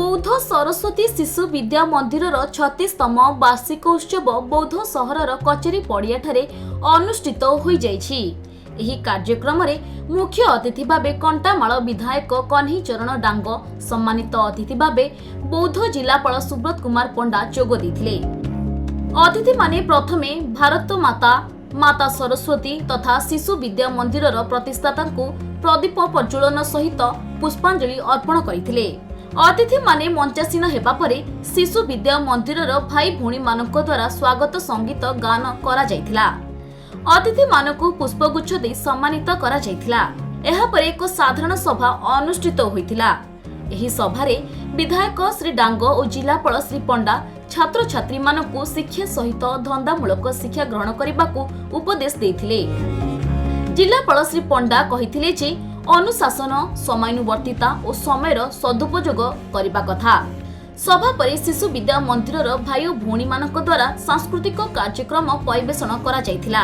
बौद्ध सरस्वती शिशु विद्या मंदिर 36तम वार्षिक उत्सव बौद्ध सहरर कचेरी पड़िया अनुष्ठित हो जाइछि। एही कार्यक्रम रे मुख्य अतिथि भावे कंटामाल विधायक कन्हई चरण डांग, सम्मानित अतिथि भावे बौद्ध जिलापाल सुब्रत कुमार पंडा जोग देथिले। अतिथि माने प्रथमे भारत माता माता सरस्वती तथा शिशु विद्या मंदिर प्रतिष्ठाता प्रदीप प्रज्वलन सहित पुष्पांजलि अर्पण करथिले। अतिथि माने मंचासीन हेबा परे शिशु विद्या मंदिर भाई भौणी मानक द्वारा स्वागत संगीत गान करा जायथिला। अतिथि मानकु पुष्पगुच्छ दे सम्मानित करा जायथिला। एहा परे एक साधारण सभा अनुष्ठित होइथिला। एही सभारे विधायक श्री डांग और जिलापाल श्री पंडा छात्र छात्री मानकु शिक्षा सहित धंदामूलक शिक्षा ग्रहण करबाकू उपदेश देथिले। जिलापाल श्री पंडा कहिथिले जे अनुशासन, समयानुवर्तिता और समयर सदुपयोग करबा कथा। सभा परे शिशु विद्या मंदिर भाई और भौणी मानक द्वारा सांस्कृतिक कार्यक्रम परिवेषण करा जायथिला।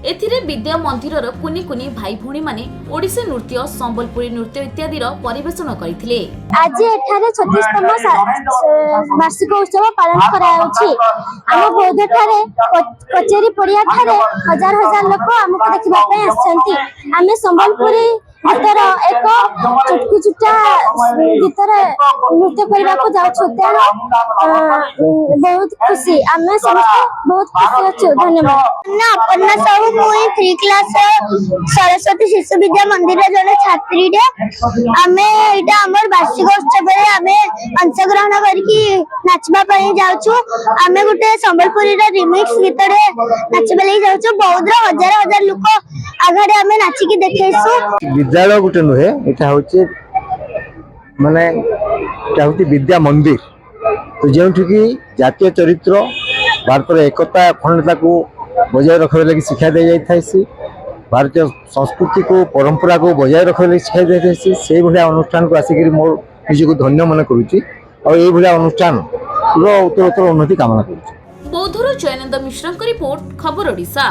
एथिरे विद्या मंदिर कुनी कुनी भाई भौणी माने ओडिसी नृत्य, संबलपुरी नृत्य इत्यादि परिवेषण करथिले। आज एठारे 36तम वार्षिक उत्सव पालन कराउछि। हम बौद्ध ठारे कचेरी पड़िया ठारे हजार हजार लोक हमको देखिबा पय आछंती। आमे संबलपुरी गीतर एक चुटकु चुटा गीतर नृत्य करबा को जाउछु। बहुत खुशी, आमे समस्त बहुत खुशी अछु। धन्यवाद। ना अपना सब मुई 3 क्लास सरस्वती शिशु विद्या मंदिर जने छात्री रे आमे एटा हमर वार्षिक उत्सव रे आमे अंशग्रहण करके नाचबा पय जाउछु। आमे गुटे संबलपुरी रे रिमिक्स गीत रे नाचबा लई जाउछु। बहुत हजार हजार लोक आघारे आमे नाची के देखैसु। विद्यालय गुटे नुहे, एटा होचे माने एटा होचे विद्या मंदिर। तो जेउठी की जातीय चरित्र भारत एकता अखंडता को बजाय रखबे लगी शिक्षा दे जाय थाइसी। भारतीय संस्कृति को परंपरा को बजाय रखबे लगी शिक्षा दे थाइसी। सेही भलिया अनुष्ठान को आसिकरी मोर निजको धन्य मन करूची और एही भलिया अनुष्ठान रो उत्तरोत्तर उन्नति कामना करूची। बौद्धर जयनंद मिश्रଙ୍କ रिपोर्ट, खबर ओडिशा।